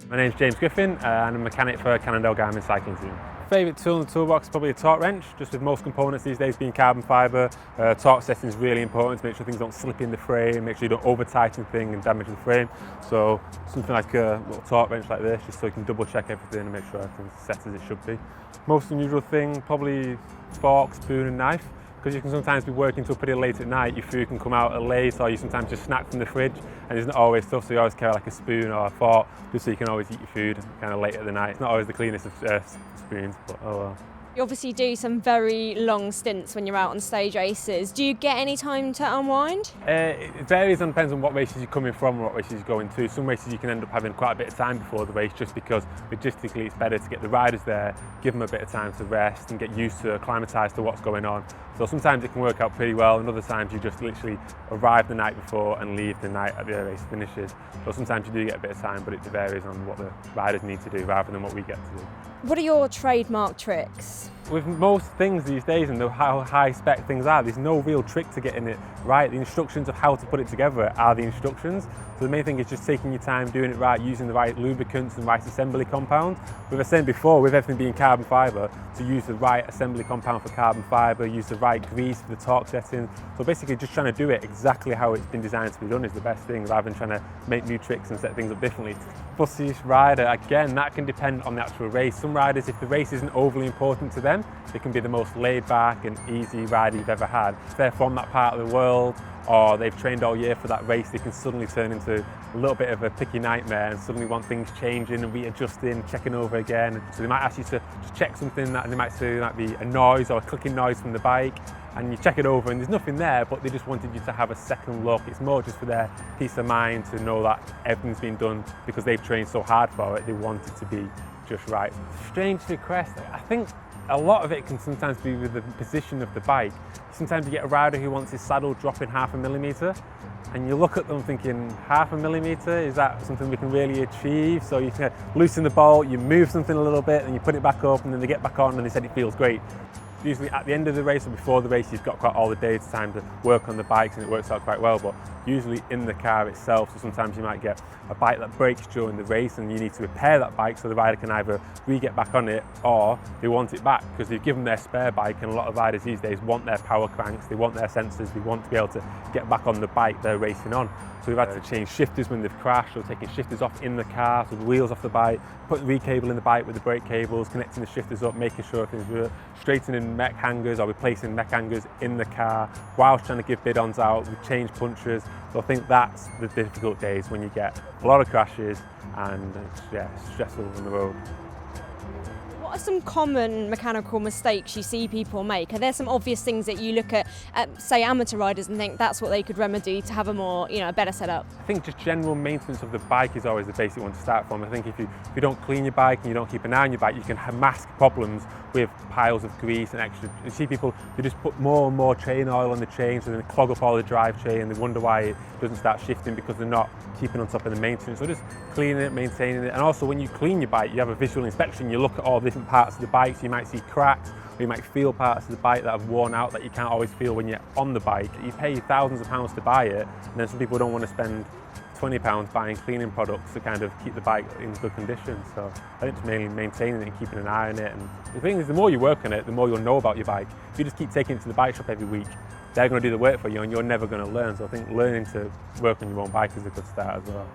My name's James Griffin and I'm a mechanic for Cannondale Garmin cycling team. Favourite tool in the toolbox is probably a torque wrench. Just with most components these days being carbon fibre, torque setting is really important to make sure things don't slip in the frame, make sure you don't over tighten things and damage the frame. So something like a little torque wrench like this, just so you can double check everything and make sure everything's set as it should be. Most unusual thing, probably fork, spoon and knife. Because you can sometimes be working till pretty late at night, your food can come out late, or you sometimes just snack from the fridge and it's not always stuff, so you always carry like a spoon or a fork just so you can always eat your food kind of late at the night. It's not always the cleanest of spoons, but oh well. You obviously do some very long stints when you're out on stage races. Do you get any time to unwind? It varies and depends on what races you're coming from or what races you're going to. Some races you can end up having quite a bit of time before the race just because logistically it's better to get the riders there, give them a bit of time to rest and get used to, acclimatise to what's going on. So sometimes it can work out pretty well and other times you just literally arrive the night before and leave the night at the race finishes. So sometimes you do get a bit of time, but it varies on what the riders need to do rather than what we get to do. What are your trademark tricks? With most things these days and how high spec things are, there's no real trick to getting it right. The instructions of how to put it together are the instructions. So the main thing is just taking your time, doing it right, using the right lubricants and right assembly compound. We've said before, with everything being carbon fibre, to use the right assembly compound for carbon fibre, use the right grease for the torque setting. So basically just trying to do it exactly how it's been designed to be done is the best thing, rather than trying to make new tricks and set things up differently. Fussiest rider, again, that can depend on the actual race. Some riders, if the race isn't overly important to them, they can be the most laid back and easy rider you've ever had. If they're from that part of the world or they've trained all year for that race, they can suddenly turn into a little bit of a picky nightmare and suddenly want things changing and readjusting, checking over again. So they might ask you to just check something that they might say there might be a noise or a clicking noise from the bike, and you check it over and there's nothing there, but they just wanted you to have a second look. It's more just for their peace of mind to know that everything's been done because they've trained so hard for it, they want it to be just right. Strange request, I think a lot of it can sometimes be with the position of the bike. Sometimes you get a rider who wants his saddle dropping 0.5 millimetre and you look at them thinking 0.5 millimetre, is that something we can really achieve? So you can loosen the bolt, you move something a little bit and you put it back up and then they get back on and they said it feels great. Usually at the end of the race or before the race you've got quite all the day's time to work on the bikes and it works out quite well, but usually in the car itself, so sometimes you might get a bike that breaks during the race and you need to repair that bike so the rider can either re-get back on it or they want it back because they've given their spare bike, and a lot of riders these days want their power cranks, they want their sensors, they want to be able to get back on the bike they're racing on. So we've had to change shifters when they've crashed, or taking shifters off in the car, so the wheels off the bike, putting re-cabling the bike with the brake cables, connecting the shifters up, making sure everything's straightening mech hangers or replacing mech hangers in the car whilst trying to give bid-ons out. We've changed punchers. So I think that's the difficult days when you get a lot of crashes and it's stressful on the road. What are some common mechanical mistakes you see people make? Are there some obvious things that you look at say amateur riders and think that's what they could remedy to have a more, a better setup? I think just general maintenance of the bike is always the basic one to start from. I think if you don't clean your bike and you don't keep an eye on your bike, you can mask problems with piles of grease and extra. You see people, they just put more and more chain oil on the chain so they clog up all the drive chain and they wonder why it doesn't start shifting because they're not keeping on top of the maintenance. So just cleaning it, maintaining it, and also when you clean your bike, you have a visual inspection, you look at all the different parts of the bike, so you might see cracks, or you might feel parts of the bike that have worn out that you can't always feel when you're on the bike. You pay thousands of pounds to buy it, and then some people don't want to spend £20 buying cleaning products to kind of keep the bike in good condition. So I think it's mainly maintaining it and keeping an eye on it. And the thing is, the more you work on it, the more you'll know about your bike. If you just keep taking it to the bike shop every week, they're going to do the work for you and you're never going to learn. So I think learning to work on your own bike is a good start as well.